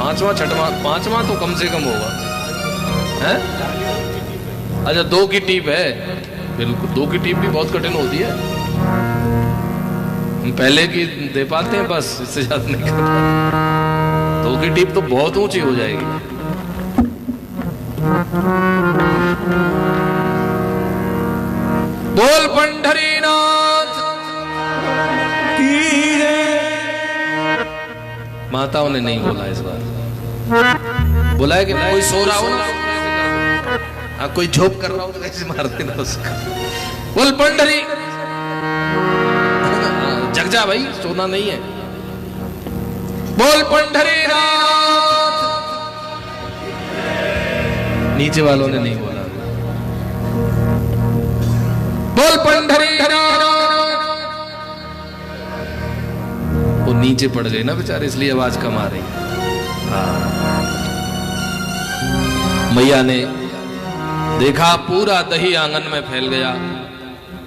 पांचवा छठवां, पांचवा तो कम से कम होगा है। अच्छा 2 की टीप है, बिल्कुल 2 की टीप भी बहुत कठिन होती है। हम पहले की दे पाते हैं बस, इससे ज्यादा नहीं कर पाते। 2 की टीप तो बहुत ऊंची हो जाएगी। बोल पंढरीनाथ की जय। माताओं ने नहीं बोला इस बार, बोला है कि कोई सो रहा हो ना, हाँ कोई झोप कर रहा हो तो कैसे मार देना उसका। बोल पंढरी, जग जा भाई, सोना नहीं है। बोल पंढरीनाथ, नीचे वालों ने नहीं बोला। बोल पंढरीनाथ, वो नीचे पड़ गए ना बेचारे, इसलिए आवाज कम आ रही। मैया ने देखा पूरा दही आंगन में फैल गया।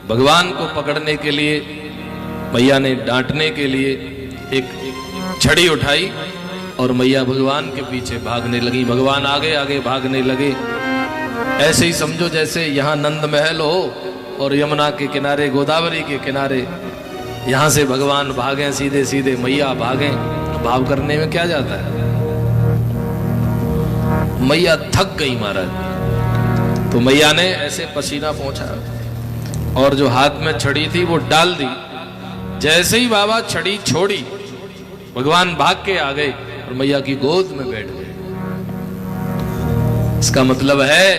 भगवान को पकड़ने के लिए, मैया ने डांटने के लिए एक छड़ी उठाई और मैया भगवान के पीछे भागने लगी। भगवान आगे आगे भागने लगे। ऐसे ही समझो जैसे यहाँ नंद महल हो और यमुना के किनारे, गोदावरी के किनारे, यहां से भगवान भागे सीधे सीधे, मैया भागे। भाव करने में क्या जाता है। मैया थक गई महाराज, तो मैया ने ऐसे पसीना पोंछा और जो हाथ में छड़ी थी वो डाल दी। जैसे ही बाबा छड़ी छोड़ी, भगवान भाग के आ गए और मैया की गोद में बैठ गए। इसका मतलब है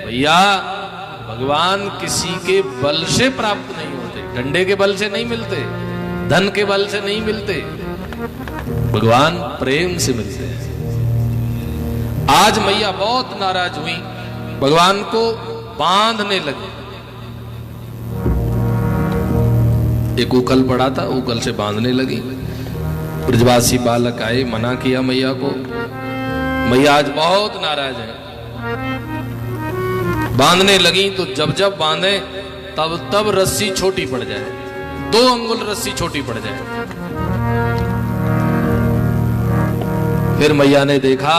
भैया, भगवान किसी के बल से प्राप्त नहीं होते, डंडे के बल से नहीं मिलते, धन के बल से नहीं मिलते, भगवान प्रेम से मिलते हैं। आज मैया बहुत नाराज हुई, भगवान को बांधने लगी। एक उकल पड़ा था, उकल से बांधने लगी। ब्रजवासी बालक आए, मना किया मैया को। मैया आज बहुत नाराज है। बांधने लगी तो जब जब बांधे तब तब रस्सी छोटी पड़ जाए, 2 अंगुल रस्सी छोटी पड़ जाए। फिर मैया ने देखा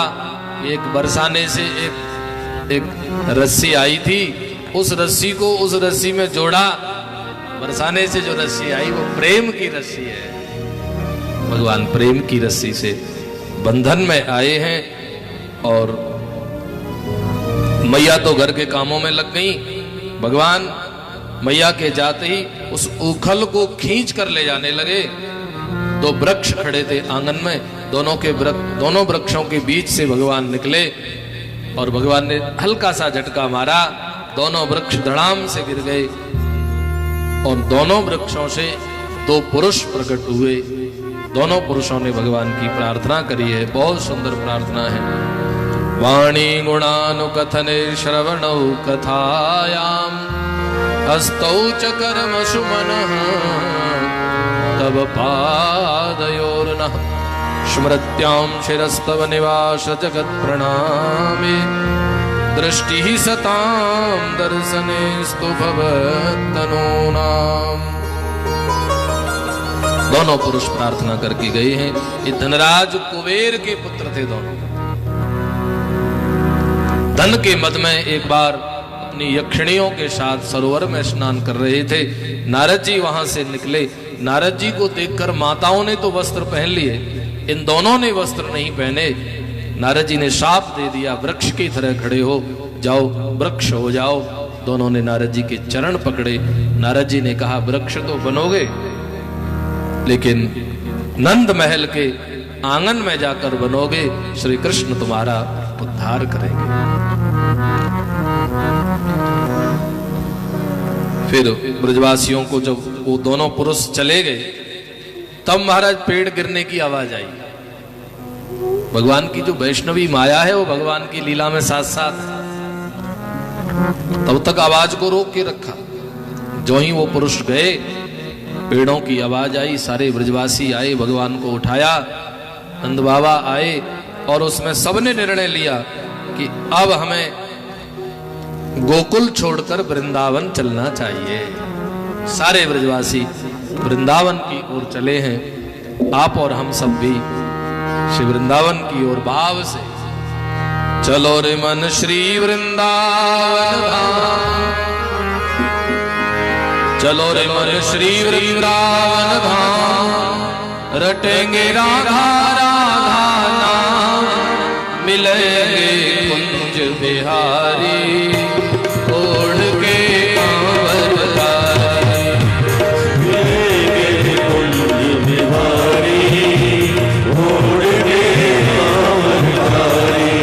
एक बरसाने से एक रस्सी आई थी, उस रस्सी को उस रस्सी में जोड़ा। बरसाने से जो रस्सी आई वो प्रेम की रस्सी है। भगवान प्रेम की रस्सी से बंधन में आए हैं। और मैया तो घर के कामों में लग गई। भगवान मैया के जाते ही उस उखल को खींच कर ले जाने लगे। 2 वृक्ष खड़े थे आंगन में, दोनों वृक्षों के बीच से भगवान निकले और भगवान ने हल्का सा झटका मारा, दोनों वृक्ष धड़ाम से गिर गए और दोनों वृक्षों से 2 पुरुष प्रकट हुए। दोनों पुरुषों ने भगवान की प्रार्थना करी है, बहुत सुंदर प्रार्थना है। वाणी गुणानुकथने श्रवणौ कथायाम हस्तौ च कर्म सुमनः तव पादयोर्नः स्मृत्यां शिरस्तव निवास जगत् प्रणामे दृष्टि सतां दर्शनेस्तु भवत्तनूनाम्। दोनों पुरुष प्रार्थना करके गए हैं। ये धनराज कुबेर के पुत्र थे दोनों। धन के मद में एक बार अपनी यक्षिणियों के साथ सरोवर में स्नान कर रहे थे। नारद जी वहां से निकले। नारद जी को देखकर माताओं ने तो वस्त्र पहन लिए, इन दोनों ने वस्त्र नहीं पहने। नारद जी ने शाप दे दिया, वृक्ष की तरह खड़े हो जाओ, वृक्ष हो जाओ। दोनों ने नारद जी के चरण पकड़े। नारद जी ने कहा वृक्ष तो बनोगे, लेकिन नंद महल के आंगन में जाकर बनोगे, श्री कृष्ण तुम्हारा उद्धार करेंगे। फिर ब्रजवासियों को जब वो दोनों पुरुष चले गए, तब महाराज पेड़ गिरने की आवाज आई। भगवान की जो वैष्णवी माया है वो भगवान की लीला में साथ साथ, तब तक आवाज को रोक के रखा। जो ही वो पुरुष गए, पेड़ों की आवाज आई, सारे ब्रजवासी आए, भगवान को उठाया। नंद बाबा आए और उसमें सबने निर्णय लिया कि अब हमें गोकुल छोड़कर वृंदावन चलना चाहिए। सारे ब्रजवासी वृंदावन की ओर चले हैं। आप और हम सब भी श्री वृंदावन की ओर भाव से चलो रे मन श्री वृंदावन धाम, चलो रे मन श्री वृंदावन धाम, रटेंगे राधा राधा नाम, मिलेंगे कुंज बिहारी ओढ़ के कांवर धारी, मिलेंगे कुंज बिहारी ओढ़ के कांवर धारी।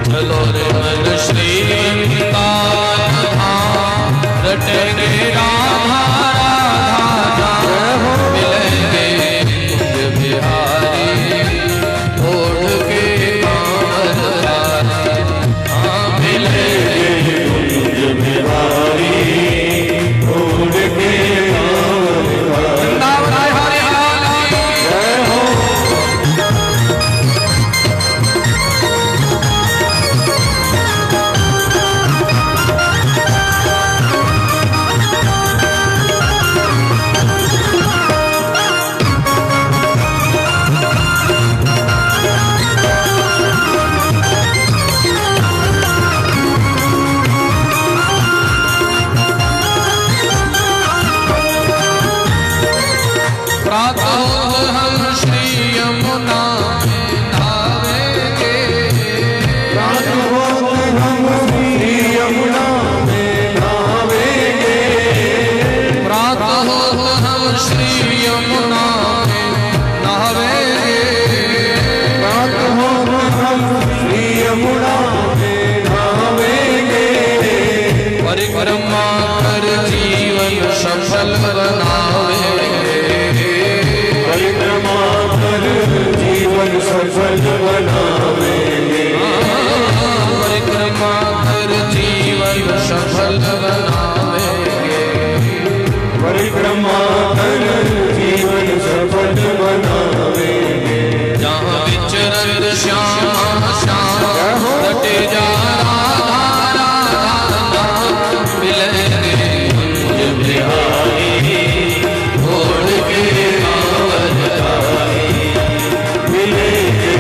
चलो रे मन श्री वृंदावन धाम, रटेंगे राधा राधा नाम, मिलेंगे कुंज बिहारी ओढ़ के कांवर धारी, हाँ मिलेंगे कुंज बिहारी ओढ़ के कांवर धारी। वृंदावन हरि जय हो। प्रातः हम श्री यमुना में नहावेंगे, प्रातः हम श्री यमुना में नहावेंगे, प्रातः हम श्री यमुना में नहावेंगे, प्रातः हम श्री यमुना में नहावेंगे, परिक्रमा कर जीवन सफल बनावेंगे, परिक्रमा कर जीवन सफल बनावेंगे, परिक्रमा कर जीवन सफल बनावेंगे, परिक्रमा कर जीवन सफल बनावेंगे। जहाँ विचरत श्याम श्याम रटे जा राधा राधा, मिलेंगे कुंज बिहारी ओढ़ के कांवर धारी, मिलेंगे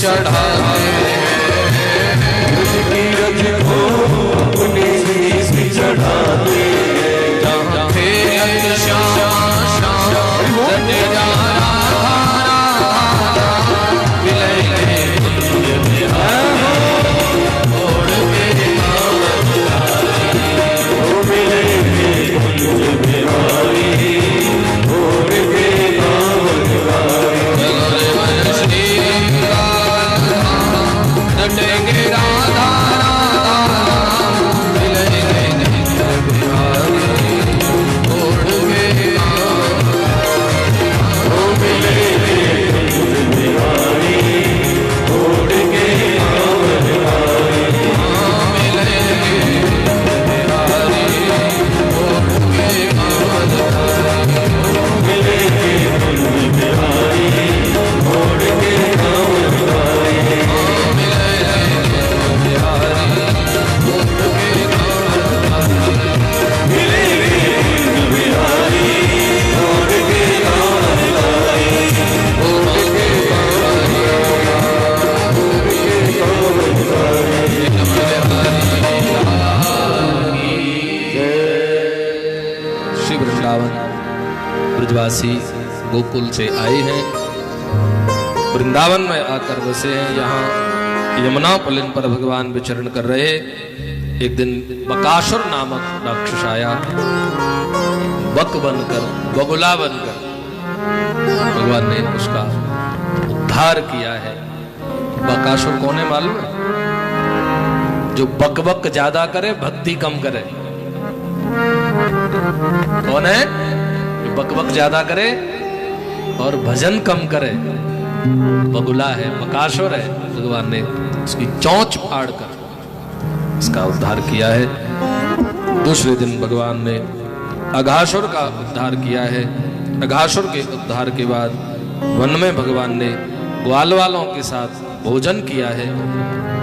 चढ़ाते उसकी रज को अपने शीश चढ़ाते जहाँ थे श्याम श्याम रटे जा ब्रजवासी गोकुल से आए हैं, वृंदावन में आकर बसे हैं। यहाँ यमुना पुलिन पर भगवान विचरण कर रहे। एक दिन बकासुर नामक राक्षस आया, बक बनकर, बगुला बनकर। भगवान ने उसका उद्धार किया है। बकासुर कौन है मालूम है? जो बक बक ज्यादा करे, भक्ति कम करे। कौन है? बक बक ज्यादा करे और भजन कम करे, बगुला है, बकासुर है। भगवान ने उसकी चोंच फाड़ कर इसका उद्धार किया है। दूसरे दिन भगवान ने अघासुर का उद्धार किया है। अघासुर के उद्धार के बाद वन में भगवान ने ग्वाल वालों के साथ भोजन किया है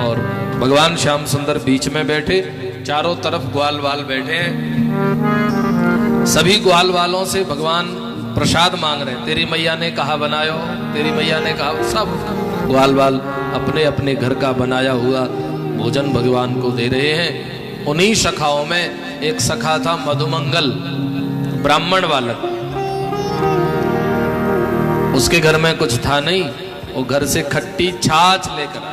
और भगवान श्याम सुंदर बीच में बैठे, चारों तरफ ग्वाल वाल बैठे हैं। सभी ग्वाल वालों से भगवान प्रसाद मांग रहे हैं। तेरी मैया ने कहा बनायो, तेरी मैया ने कहा। सब ग्वाल वाल अपने अपने घर का बनाया हुआ भोजन भगवान को दे रहे हैं। उन्हीं सखाओं में एक सखा था मधुमंगल, ब्राह्मण बालक। उसके घर में कुछ था नहीं, वो घर से खट्टी छाछ लेकर आया।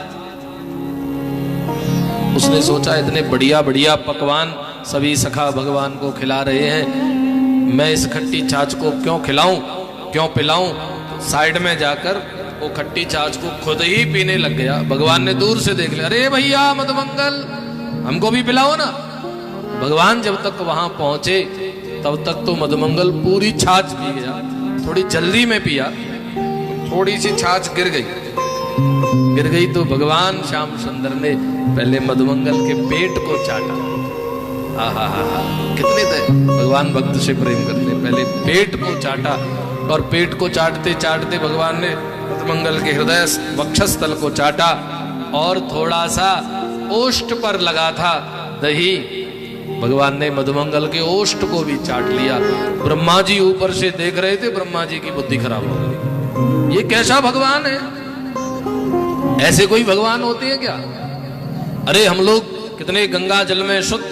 उसने सोचा इतने बढ़िया बढ़िया पकवान सभी सखा भगवान को खिला रहे हैं, मैं इस खट्टी छाछ को क्यों खिलाऊं, क्यों पिलाऊं। तो साइड में जाकर वो खट्टी छाछ को खुद ही पीने लग गया। भगवान ने दूर से देख लिया, अरे भैया मधुमंगल, हमको भी पिलाओ ना। भगवान जब तक वहां पहुंचे तब तक तो मधुमंगल पूरी छाछ पी गया। थोड़ी जल्दी में पिया, थोड़ी सी छाछ गिर गई तो भगवान श्याम सुंदर ने पहले मधुमंगल के पेट को चाटा। हा कितने भगवान भक्त से प्रेम करते। पहले पेट को चाटा और पेट को चाटते चाटते भगवान ने मधुमंगल के हृदय वक्षस्थल को चाटा और थोड़ा सा ओष्ठ पर लगा था दही। भगवान ने मधुमंगल के ओष्ठ को भी चाट लिया। ब्रह्मा जी ऊपर से देख रहे थे, ब्रह्मा जी की बुद्धि खराब हो गई। ये कैसा भगवान है? ऐसे कोई भगवान होते हैं क्या? अरे हम लोग कितने गंगा जल में शुद्ध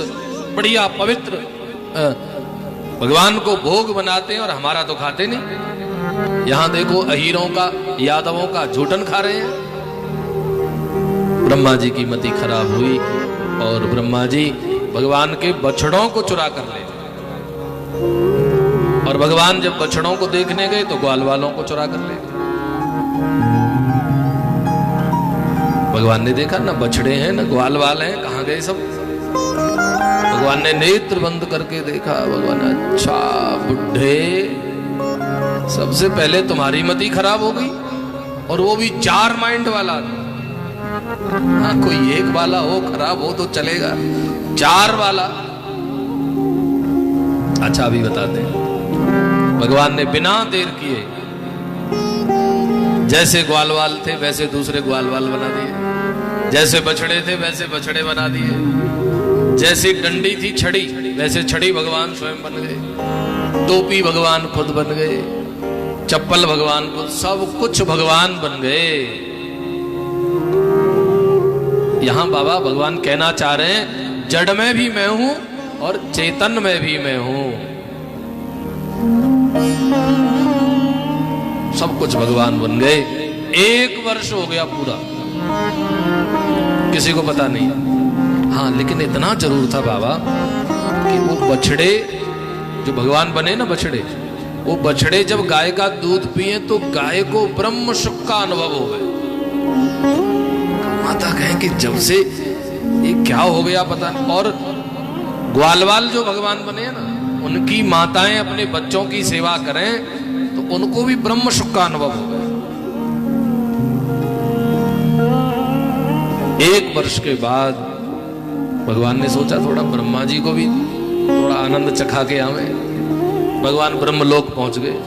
बढ़िया पवित्र भगवान को भोग बनाते हैं और हमारा तो खाते नहीं। यहां देखो अहीरों का, यादवों का झूठन खा रहे हैं। ब्रह्मा जी की मति खराब हुई और ब्रह्मा जी भगवान के बछड़ों को चुरा कर ले। और भगवान जब बछड़ों को देखने गए तो ग्वाल वालों को चुरा कर ले। भगवान ने देखा ना बछड़े हैं ना ग्वाल वाल हैं, कहां गए सब। भगवान ने नेत्र बंद करके देखा। भगवान, अच्छा बुढ़े, सबसे पहले तुम्हारी मति खराब हो गई और वो भी 4 माइंड वाला। हाँ, कोई एक वाला हो खराब हो तो चलेगा, 4 वाला। अच्छा अभी बताते हैं। भगवान ने बिना देर किए जैसे ग्वालवाल थे वैसे दूसरे ग्वालवाल बना दिए, जैसे बछड़े थे वैसे बछड़े बना दिए, जैसी डंडी थी छड़ी वैसे छड़ी भगवान स्वयं बन गए, टोपी भगवान खुद बन गए, चप्पल भगवान खुद, सब कुछ भगवान बन गए। यहां बाबा भगवान कहना चाह रहे हैं जड़ में भी मैं हूं और चेतन में भी मैं हूं। सब कुछ भगवान बन गए। 1 वर्ष हो गया पूरा, किसी को पता नहीं। हाँ, लेकिन इतना जरूर था बाबा कि वो बछड़े जो भगवान बने ना, बछड़े, वो बछड़े जब गाय का दूध पिए तो गाय को ब्रह्म सुख का अनुभव हो गए। माता कहें कि जब से ये क्या हो गया पता नहीं। और ग्वालवाल जो भगवान बने हैं ना, उनकी माताएं अपने बच्चों की सेवा करें तो उनको भी ब्रह्म सुख का अनुभव हो गया। 1 वर्ष के बाद भगवान ने सोचा थोड़ा ब्रह्मा जी को भी थोड़ा आनंद चखा के आवे। भगवान ब्रह्मलोक पहुंच गए।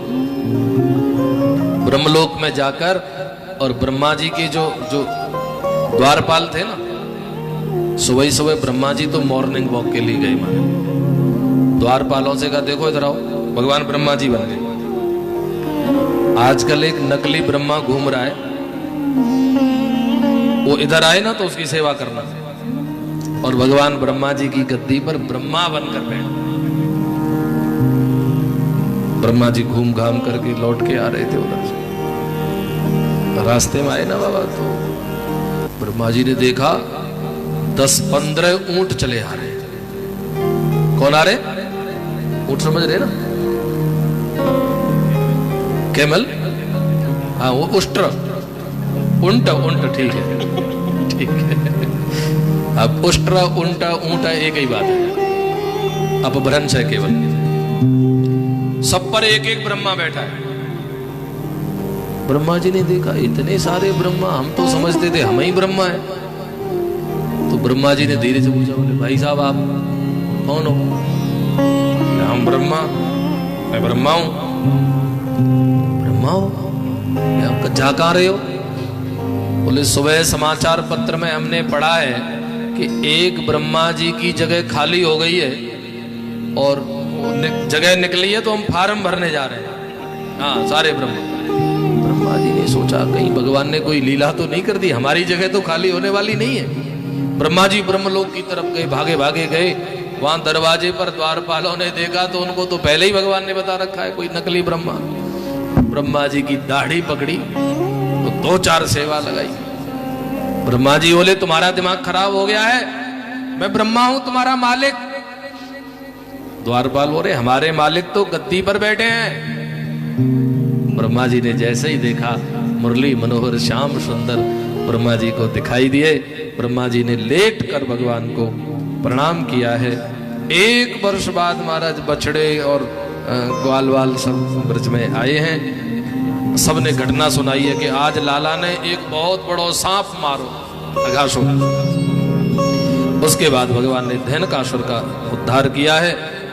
ब्रह्मलोक में जाकर और ब्रह्मा जी के जो द्वारपाल थे ना, सुबह सुबह ब्रह्मा जी तो मॉर्निंग वॉक के लिए गए। माने द्वारपालों से कहा देखो इधर आओ, भगवान ब्रह्मा जी बन गए। आजकल एक नकली ब्रह्मा घूम रहा है, वो इधर आए ना तो उसकी सेवा करना। और भगवान ब्रह्मा जी की गद्दी पर ब्रह्मा बनकर बैठे। ब्रह्मा जी घूम घाम करके लौट के आ रहे थे उधर से। रास्ते में आए ना बाबा, तो ब्रह्मा जी ने देखा 10-15 ऊंट चले आ रहे। कौन आ रहे? ऊंट समझ रहे ना, कैमल। हाँ, वो उष्ट्र, उंट, ठीक है, ठीक है। अब उष्ट्र उंट ऊंट एक ही बात है, अपभ्रंश है केवल। सब पर एक एक ब्रह्मा बैठा है। ब्रह्मा जी ने देखा इतने सारे ब्रह्मा, हम तो समझते थे हम ही ब्रह्मा है। तो ब्रह्मा जी ने धीरे से पूछा, बोले भाई साहब आप कौन हो? हम ब्रह्मा, मैं ब्रह्मा हूं। ब्रह्मा हो? आप जा कहां रहे हो? बोले सुबह समाचार पत्र में हमने पढ़ा है कि एक ब्रह्मा जी की जगह खाली हो गई है और जगह निकली है, तो हम फार्म भरने जा रहे हैं। हाँ, सारे ब्रह्मा। ब्रह्मा जी ने सोचा कहीं भगवान ने कोई लीला तो नहीं कर दी, हमारी जगह तो खाली होने वाली नहीं है। ब्रह्मा जी ब्रह्मलोक की तरफ गए, भागे भागे गए। वहां दरवाजे पर द्वारपालों ने देखा तो उनको तो पहले ही भगवान ने बता रखा है कोई नकली ब्रह्मा। ब्रह्मा जी की दाढ़ी पकड़ी तो 2-4 सेवा लगाई। ब्रह्मा जी बोले तुम्हारा दिमाग खराब हो गया है, मैं ब्रह्मा हूं तुम्हारा मालिक। द्वारपाल बोले हमारे मालिक तो गद्दी पर बैठे हैं। ब्रह्मा जी ने जैसे ही देखा मुरली मनोहर श्याम सुंदर ब्रह्मा जी को दिखाई दिए। ब्रह्मा जी ने लेट कर भगवान को प्रणाम किया है। 1 वर्ष बाद महाराज बछड़े और ग्वालवाल सब ब्रज में आए हैं। सबने घटना सुनाई है कि आज लाला ने एक बहुत बड़ा सांप मारो अघासुर। उसके बाद भगवान ने धैनकासुर का उद्धार किया है।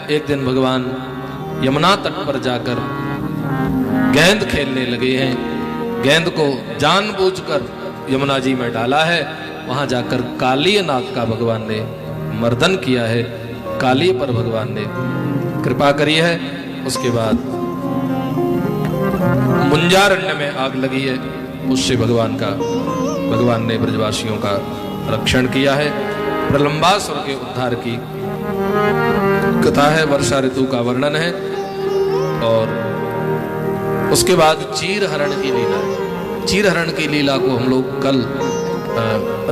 एक दिन भगवान यमुना तट पर जाकर गेंद खेलने लगे हैं। गेंद को जानबूझकर यमुना जी में डाला है। वहां जाकर कालीय नाग का भगवान ने मर्दन किया है। काली पर भगवान ने कृपा करी है। उसके बाद मुंजारण्य में आग लगी है, उससे भगवान ने ब्रजवासियों का रक्षण किया है। प्रलंबासुर के उद्धार की कथा है, वर्षा ऋतु का वर्णन है। और उसके बाद चीरहरण की लीला है। चीरहरण की लीला को हम लोग कल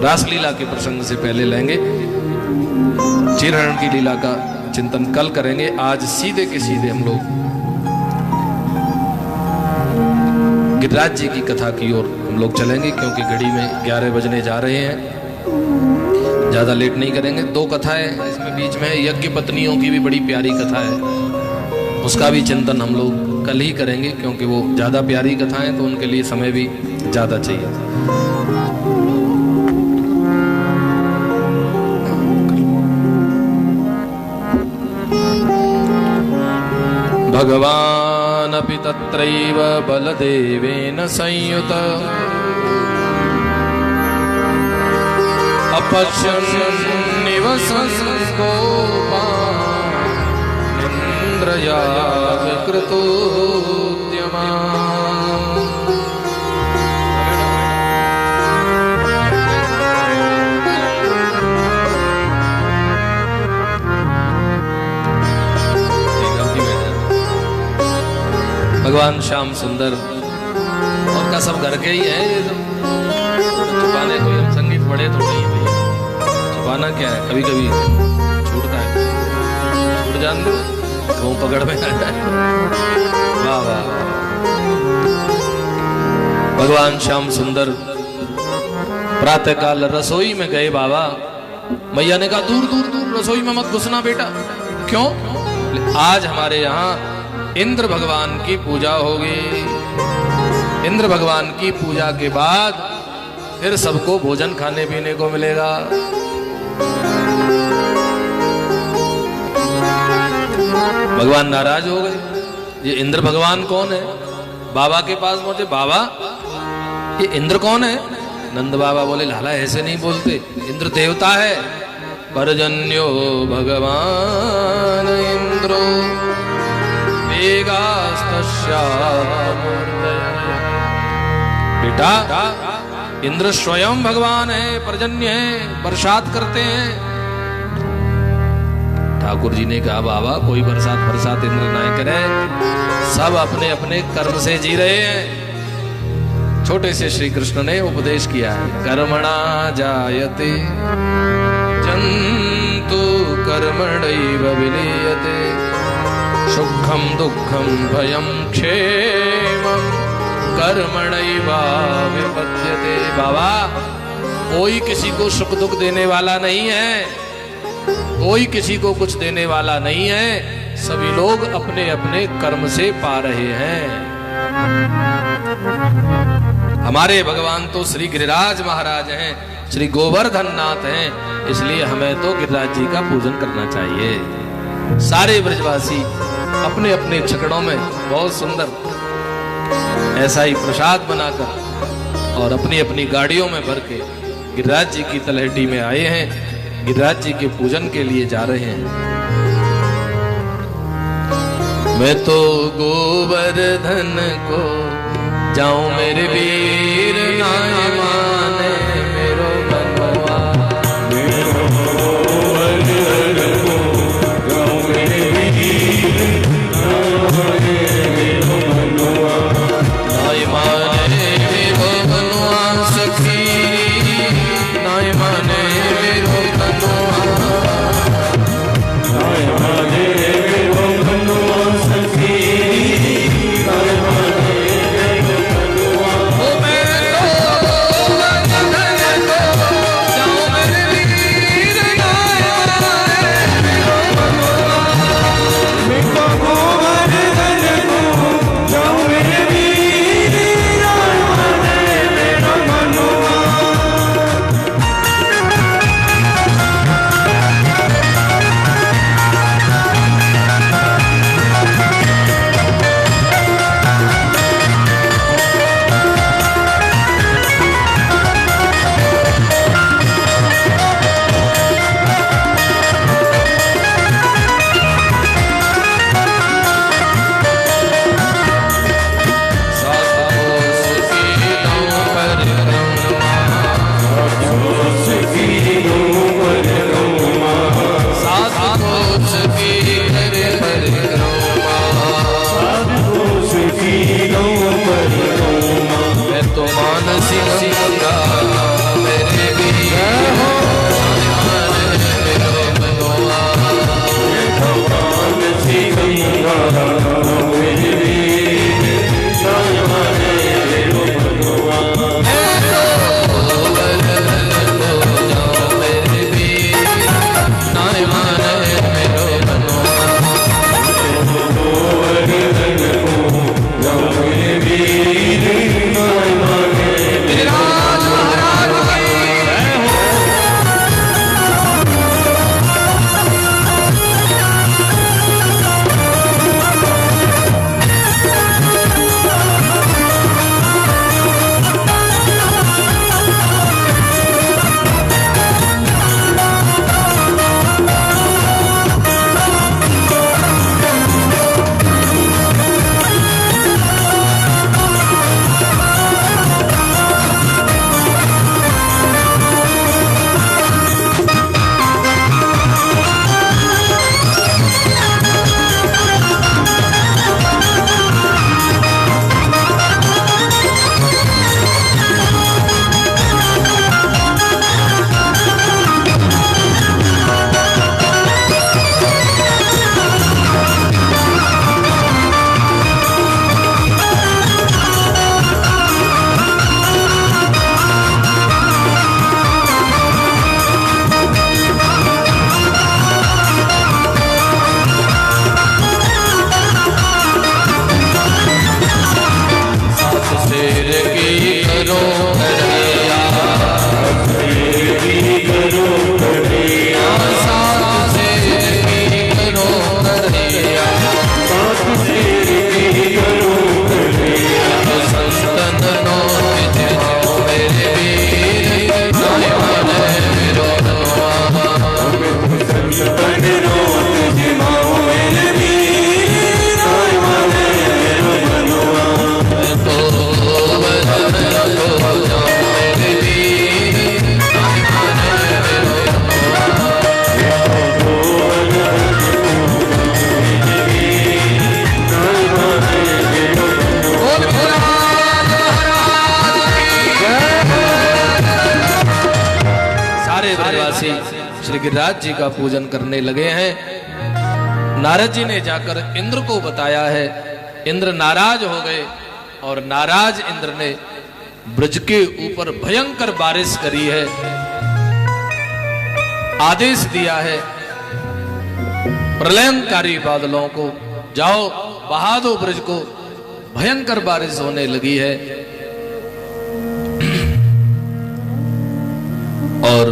रासलीला के प्रसंग से पहले लेंगे। चीरहरण की लीला का चिंतन कल करेंगे। आज सीधे के सीधे हम लोग गिरिराज जी की कथा की ओर हम लोग चलेंगे, क्योंकि घड़ी में 11 बजने जा रहे हैं। ज्यादा लेट नहीं करेंगे। 2 कथाएं इसमें बीच में, यज्ञ पत्नियों की भी बड़ी प्यारी कथा है, उसका भी चिंतन हम लोग कल ही करेंगे, क्योंकि वो ज्यादा प्यारी कथाएं तो उनके लिए समय भी ज्यादा चाहिए। भगवान अपि तत्रैव बलदेवेन संयुत अपश्यन्निव संकोपान् इन्द्रया विकृतोद्यमान्। भगवान श्याम सुंदर और का सब घर के ही है। ये सब छुपाने कोई हम संगीत पढ़े तो नहीं भैया, छुपाना क्या है, कभी कभी छूटता है, छूट जान दो वो पकड़ में आ जाए। वाह वाह। भगवान श्याम सुंदर प्रातः काल रसोई में गए बाबा। मैया ने कहा दूर दूर दूर रसोई में मत घुसना बेटा। क्यों? आज हमारे यहाँ इंद्र भगवान की पूजा होगी। इंद्र भगवान की पूजा के बाद फिर सबको भोजन खाने पीने को मिलेगा। भगवान नाराज हो गए। ये इंद्र भगवान कौन है? बाबा के पास पहुंचे, बाबा ये इंद्र कौन है? नंद बाबा बोले लाला ऐसे नहीं बोलते, इंद्र देवता है। परजन्यो भगवान इंद्रो बेटा, इंद्र स्वयं भगवान है, पर्जन्य है, बरसात करते हैं। ठाकुर जी ने कहा बाबा कोई बरसात इंद्र ना करे, सब अपने अपने कर्म से जी रहे हैं। छोटे से श्री कृष्ण ने उपदेश किया है, कर्मणा जायते जंतु कर्मणैव विलीयते, सुखम दुखम भयम क्षेमम कर्मणैवाविपद्यते। बाबा कोई किसी को सुख दुख देने वाला नहीं है, कोई किसी को कुछ देने वाला नहीं है, सभी लोग अपने अपने कर्म से पा रहे हैं। हमारे भगवान तो श्री गिरिराज महाराज हैं, श्री गोवर्धन नाथ हैं, इसलिए हमें तो गिरिराज जी का पूजन करना चाहिए। सारे ब्रजवासी अपने अपने छकड़ों में बहुत सुंदर ऐसा ही प्रसाद बनाकर और अपनी अपनी गाड़ियों में भर के गिरिराज जी की तलहटी में आए हैं, गिरिराज जी के पूजन के लिए जा रहे हैं। मैं तो गोवर्धन को जाऊं मेरे वीर, नाय माने मेरो बनवा। गोवर्धन को जाऊं मेरे वीर, मेरो बनवा। नाय माने मेरो बनवा सखी, नाय माने मेरो बनवा। नाय माने मेरो बनवा सखी, नाय माने मेरो बनवा। ओ मैं तो ब्रजवासी श्री गिरिराज जी का पूजन करने लगे हैं। नारद जी ने जाकर इंद्र को बताया है। इंद्र नाराज हो गए और नाराज इंद्र ने ब्रज के ऊपर भयंकर बारिश करी है। आदेश दिया है प्रलयंकारी बादलों को, जाओ बहा दो ब्रज को, भयंकर बारिश होने लगी है। और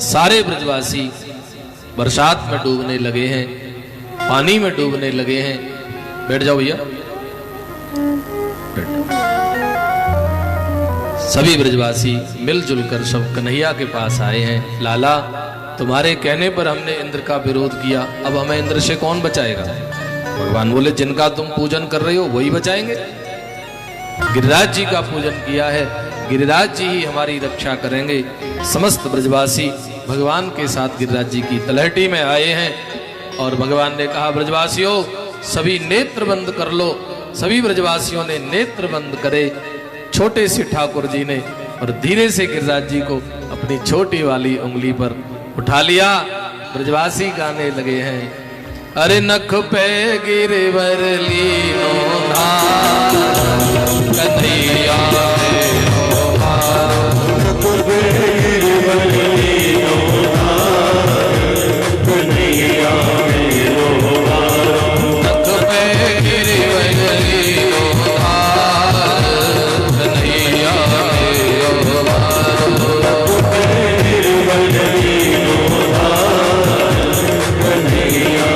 सारे ब्रजवासी बरसात में डूबने लगे हैं, पानी में डूबने लगे हैं। बैठ जाओ भैया, सभी ब्रजवासी मिलजुल कर सब कन्हैया के पास आए हैं। लाला, तुम्हारे कहने पर हमने इंद्र का विरोध किया, अब हमें इंद्र से कौन बचाएगा? भगवान बोले, जिनका तुम पूजन कर रहे हो वही बचाएंगे। गिरिराज जी का पूजन किया है, गिरिराज जी ही हमारी रक्षा करेंगे। समस्त ब्रजवासी भगवान के साथ गिरिराज जी की तलहटी में आए हैं और भगवान ने कहा, ब्रजवासियों सभी नेत्र बंद कर लो। सभी ब्रजवासियों ने नेत्र बंद करे, छोटे से ठाकुर जी ने, और धीरे से गिरिराज जी को अपनी छोटी वाली उंगली पर उठा लिया। ब्रजवासी गाने लगे हैं, अरे नख पे गिरवर लीनो धार, कन्हैया मेरो भार। नख पे गिरवर लीनो धार, कन्हैया मेरो भार। नख पे गिरवर लीनो धार, कन्हैया मेरो भार। नख पे गिरवर लीनो धार, कन्हैया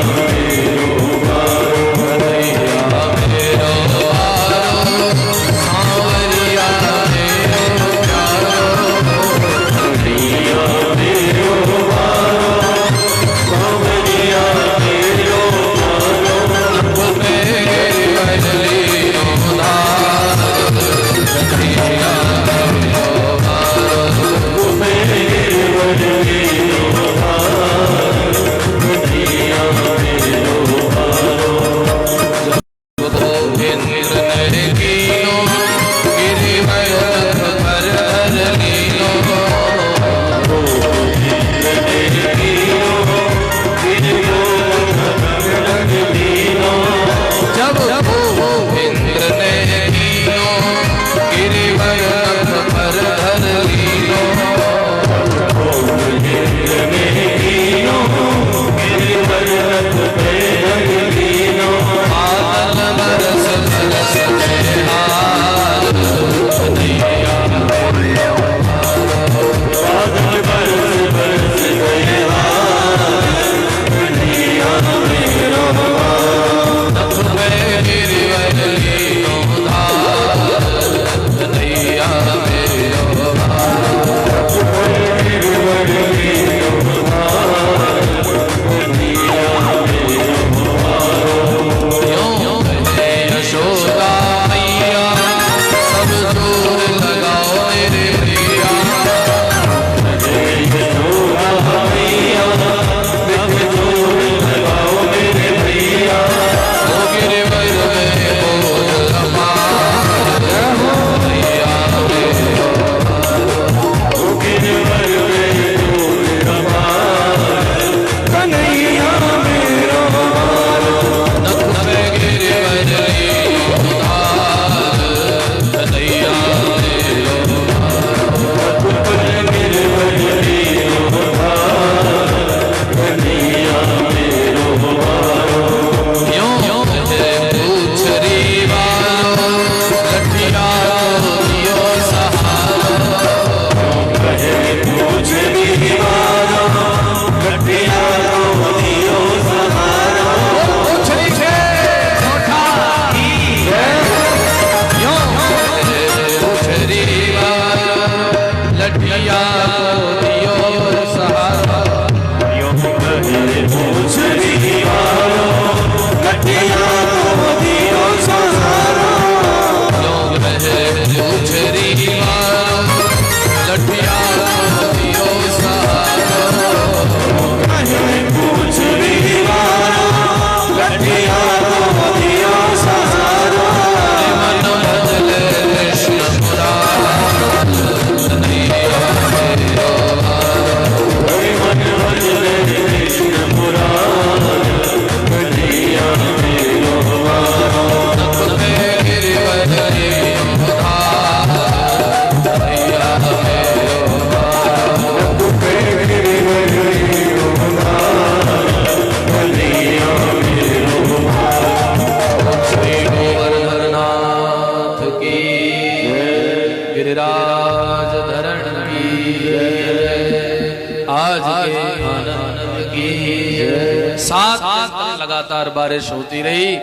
लगातार बारिश होती रही,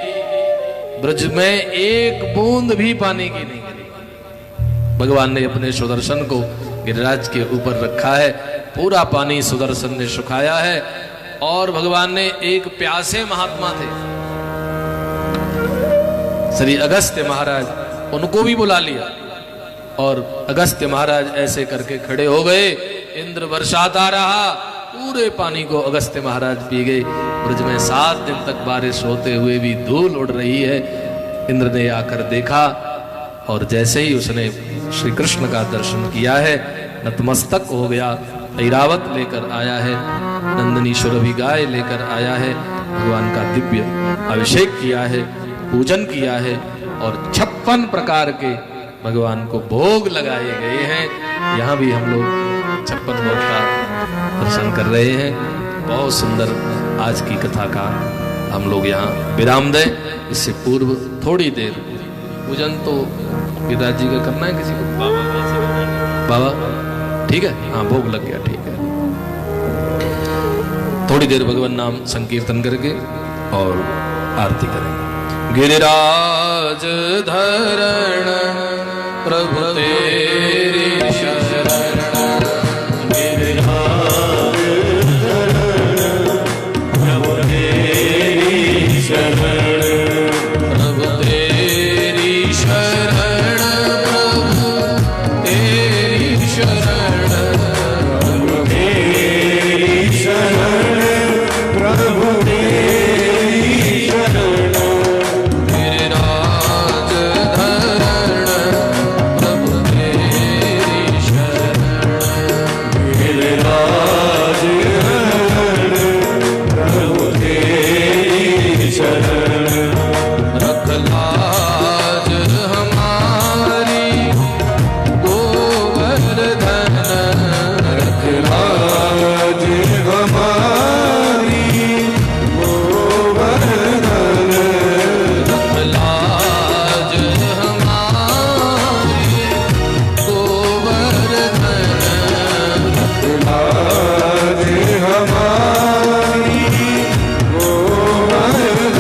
ब्रज में एक बूंद भी पानी की नहीं गिरी। भगवान ने अपने सुदर्शन को गिरिराज के ऊपर रखा है, पूरा पानी सुदर्शन ने सुखाया है। और भगवान ने एक प्यासे महात्मा थे श्री अगस्त्य महाराज, उनको भी बुला लिया और अगस्त्य महाराज ऐसे करके खड़े हो गए। इंद्र बरसात आ रहा, पूरे पानी को अगस्त्य महाराज पी गए। ब्रज में 7 दिन तक बारिश होते हुए भी धूल उड़ रही है। इंद्र ने आकर देखा और जैसे ही उसने श्री कृष्ण का दर्शन किया है, नतमस्तक हो गया। ऐरावत लेकर आया है, नंदनी सुरभि गाय लेकर आया है, भगवान का दिव्य अभिषेक किया है, पूजन किया है और 56 प्रकार के भगवान को भोग लगाए गए हैं। यहाँ भी हम लोग 56 भोग का दर्शन कर रहे हैं। बहुत सुंदर आज की कथा का हम लोग यहाँ विराम दें। इससे पूर्व थोड़ी देर पूजन तो गिरिराज जी का करना है किसी को? बाबा ठीक है, हाँ भोग लग गया, ठीक है। थोड़ी देर भगवान नाम संकीर्तन करके और आरती करेंगे। गिरिराज धरण प्रभु तेरी शरण, गिरिराज धरण प्रभु तेरी शरण, प्रभु तेरी शरण, प्रभु तेरी शरण, प्रभु तेरी शरण, प्रभु तेरी शरण, गिरिराज धरण प्रभु तेरी शरण, गिरिराज धरण प्रभु तेरी शरण, रख लाज हमारी गोवर्धन, रख लाज हमारी गोवर्धन, रख लाज हमारी गोवर्धन, लाज हमारी गोवर्धन,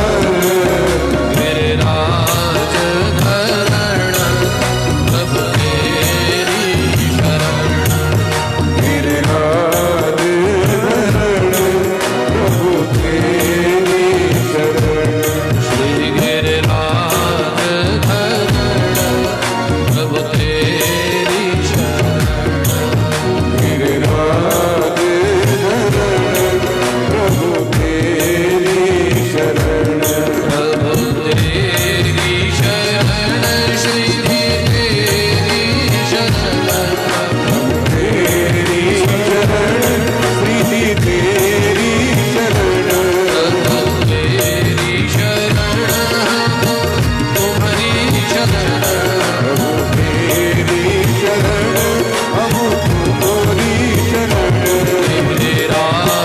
गिरिराज धरण प्रभु तेरी शरण, गिरिराज धरण प्रभु तेरी शरण, श्री गिरिराज धरण प्रभु तेरी शरण, गिरिराज धरण प्रभु तेरी शरण, प्रभु तेरी शरण, श्री तेरी शरण, तेरी शरण प्रीति तेरी शरण, प्रभु तेरी शरण, तुम्हारी शरण, प्रभु तेरी शरण हम तुम्हारी शरण, गिरिराज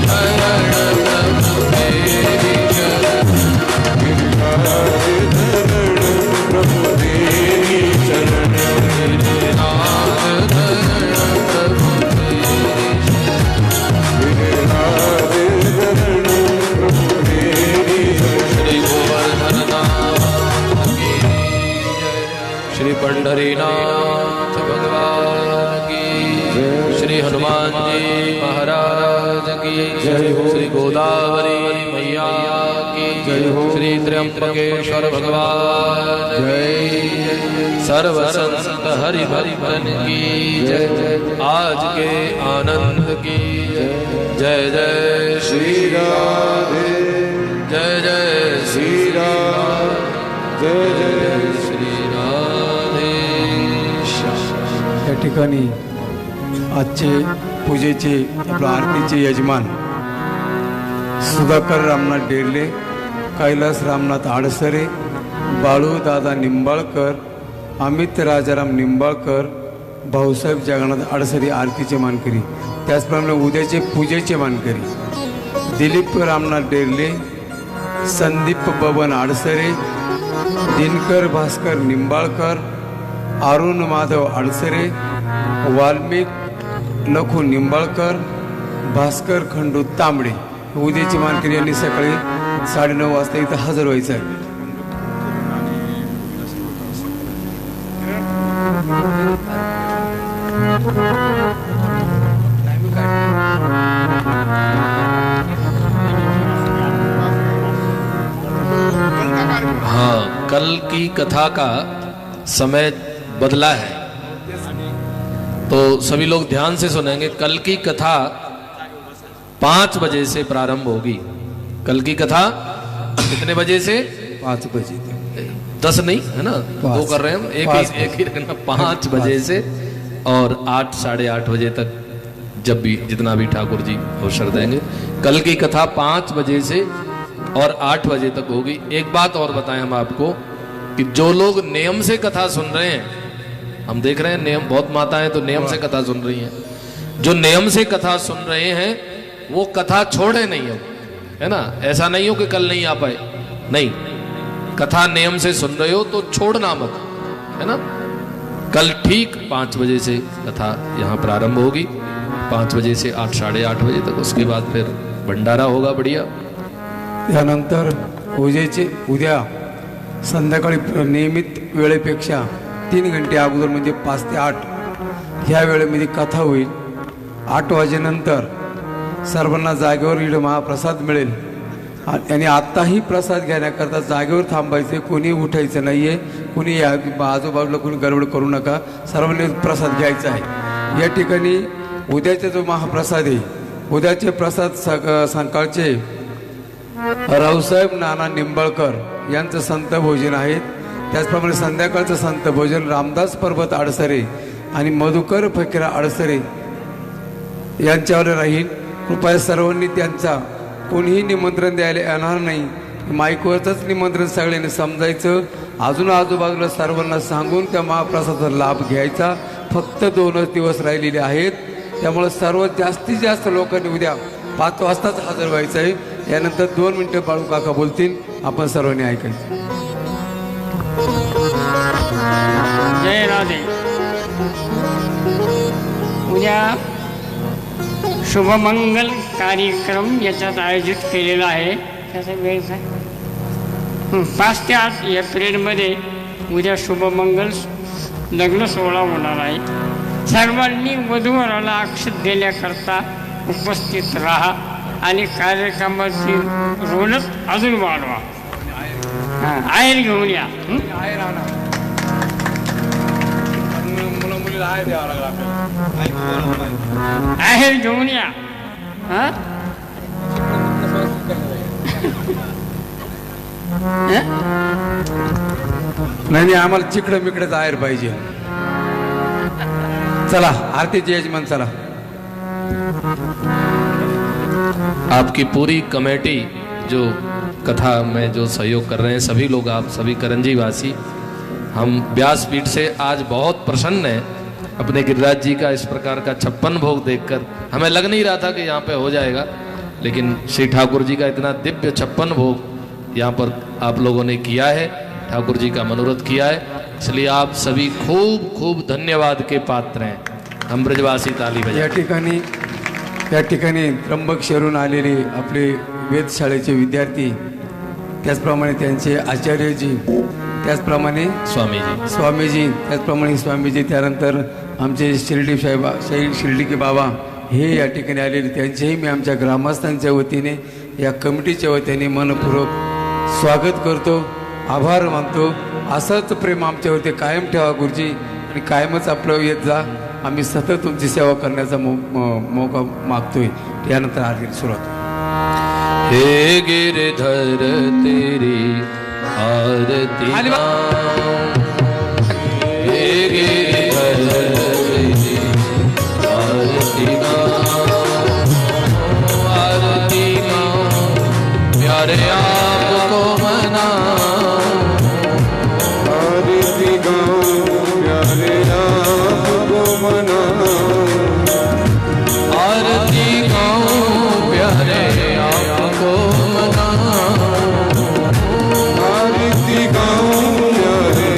धरण प्रभु तेरी शरण, गिरिराज धरण प्रभु तेरी शरण, गिरिराज धरण प्रभु तेरी शरण, गिरिराज धरण प्रभु तेरी शरण, श्री गोवर्धन नाथ की जय, श्री पंढरीनाथ भगवान की, श्री हनुमान जी महाराज की जय हो। श्री गोदावरी मैया की जय हो। श्री त्र्यंबकेश्वर भगवान जय, सर्व संत हरि भक्तन की जय, आज के आनंद की जय, जय श्री श्री राधे जय जय श्री श्री राम जय जय श्री राधे श्याम। या ठिकाणी आजचे पूजेचे आपल्या आरतीचे यजमान सुधाकर रामनाथ डेरले, कैलास रामनाथ आडसरे, बाळू दादा निंबाळकर, अमित राजाराम निंबाळकर, भाऊसाहेब जगन्नाथ आडसरे आरतीचे मानकरी, त्याचप्रमाणे उद्याचे पूजेचे मानकरी दिलीप रामनाथ डेरले, संदीप बबन आडसरे, दिनकर भास्कर निंबाळकर, अरुण माधव आडसरे, वाल्मिक लखू निंबाळकर, भास्कर खंडू तांबडे उद्याची मानकरी यांनी सकाळी 9:30 वाजता इथं हजर व्हायचं आहे. हाँ, कल की कथा का समय बदला है, तो सभी लोग ध्यान से सुनेंगे। कल की कथा 5 बजे से प्रारंभ होगी। कल की कथा कितने बजे से? 5 बजे 10 नहीं है ना, 2 कर रहे हैं हम, एक ही रखना। 5 बजे से और 8 साढ़े 8 बजे तक, जब भी जितना भी ठाकुर जी अवसर देंगे। कल की कथा 5 बजे से और 8 बजे तक होगी। एक बात और बताएं हम आपको कि जो लोग नियम से कथा सुन रहे हैं, हम देख रहे हैं नियम, बहुत माताएं तो नियम से कथा सुन रही हैं। जो नियम से कथा सुन रहे हैं वो कथा छोड़े नहीं हो, है ना। ऐसा नहीं हो कि कल नहीं आ पाए, नहीं, कथा नियम से सुन रहे हो तो छोड़ना मत, है ना। कल ठीक 5 बजे से कथा यहाँ प्रारंभ होगी, 5 बजे से 8 साढ़े 8 बजे तक। उसके बाद फिर भंडारा होगा बढ़िया। त्यानंतर उद्या संध्याकाळी नियमित वेळेपेक्षा 3 घंटे अगोदर म्हणजे 5 ते 8 ह्या वेळेमध्ये कथा होईल. 8 वाजेनंतर सर्वांना जागेवर इकडे महाप्रसाद मिळेल आणि आत्ताही प्रसाद घेण्याकरता जागेवर थांबायचे, कोणी उठायचं नाहीये, कोणी आजूबाजूला कोणी गडबड करू नका, सर्वांनी प्रसाद घ्यायचा आहे. या ठिकाणी उद्याचा जो महाप्रसाद आहे, उद्याचे प्रसाद सकाळचे रावसाहेब नाना निंबाळकर यांचं संत भोजन आहे. त्याचप्रमाणे संध्याकाळचं संत भोजन रामदास पर्वत आडसरे आणि मधुकर फकीर आडसरे यांच्यावर राहील. कृपया सर्वांनी त्यांचा कोणीही निमंत्रण द्यायला येणार नाही, माईकवरचंच निमंत्रण सगळ्यांनी समजायचं. अजून आजूबाजूला सर्वांना सांगून त्या महाप्रसादाचा लाभ घ्यायचा. फक्त 2 दिवस राहिलेले आहेत, त्यामुळे सर्वात जास्तीत जास्त लोकांनी उद्या 5 वाजताच हजर व्हायचं आहे. यानंतर 2 मिनिटं बाळू काका बोलतील, आपण सर्वांनी ऐकायचं. जय राधे. उद्या शुभमंगल कार्यक्रम याच्यात आयोजित केलेला आहे. त्याचा वेळ आहे 5 ते 8 या पिरियडमध्ये उद्या शुभमंगल लग्न सोहळा होणार आहे. सर्वांनी वधूवराला अक्षत देण्याकरता उपस्थित राहा आणि कार्यक्रमाची रोनक अजून वाढवा. आहेर घेऊन या. आहेर घेऊन या. नाही, आम्हाला चिकडं मिकडं आहेर पाहिजे. चला आरतीचे यजमान चला. आपकी पूरी कमेटी जो कथा में जो सहयोग कर रहे हैं, सभी लोग, आप सभी करंजी वासी, हम व्यासपीठ से आज बहुत प्रसन्न हैं अपने गिरिराज जी का इस प्रकार का 56 भोग देखकर। हमें लग नहीं रहा था कि यहाँ पे हो जाएगा, लेकिन श्री ठाकुर जी का इतना दिव्य 56 भोग यहाँ पर आप लोगों ने किया है, ठाकुर जी का मनोरथ किया है, इसलिए आप सभी खूब खूब धन्यवाद के पात्र हैं। हम ब्रजवासी ताली बजाएं। या ठिकाणी त्र्यंबक शहरून आलेले आपले वेधशाळेचे विद्यार्थी, त्याचप्रमाणे त्यांचे आचार्यजी, त्याचप्रमाणे स्वामीजी, त्याचप्रमाणे स्वामीजी, त्यानंतर आमचे शिर्डी के बाबा हे या ठिकाणी आलेले, त्यांचेही मी आमच्या ग्रामस्थांच्या वतीने, या कमिटीच्या वतीने मनपूर्वक स्वागत करतो, आभार मानतो. असंच प्रेम आमच्यावरती कायम ठेवा गुरुजी, आणि कायमच आपलं येत जा. आम्ही सतत तुमची सेवा करण्याचा मौका मागतोय. यानंतर आरती सुरुवात. हे गिरधर तेरी आरती, हे गिरधर तेरी आरती, आरती प्यारे आपको मना, आरती गाऊं प्यारे आपको मना, आरती गाऊं प्यारे आपको मना, आरती गाऊं प्यारे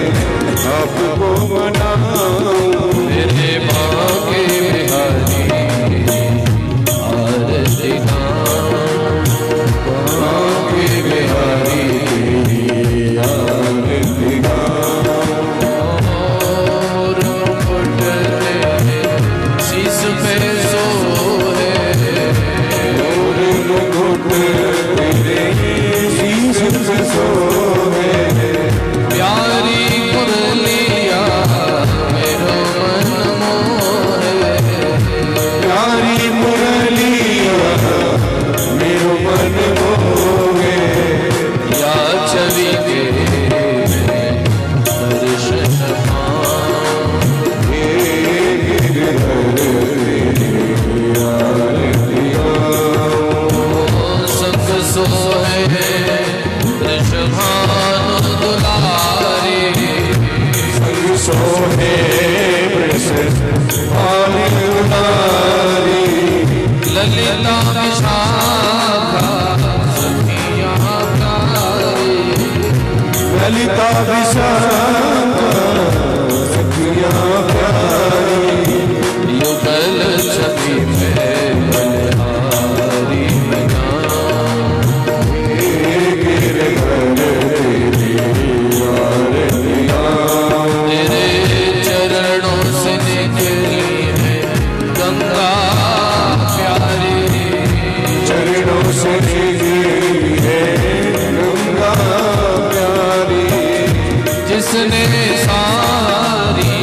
जिसने सारी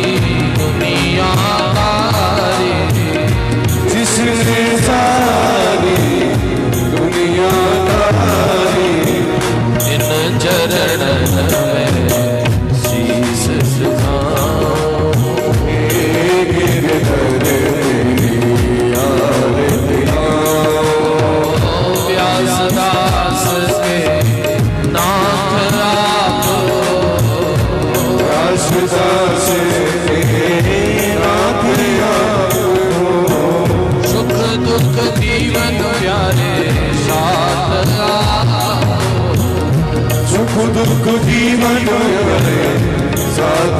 दुनिया तारी, जिसने सारी दुनिया तारी, इन चरणन में शीस झुकाऊं। गिरधर तेरी आरती व्यासदास के नाथ आप हो, व्यासदास के नाथ आप हो, सुख दुख जीवन प्यारे साथ आप हो। सुख दुख जीवन साथ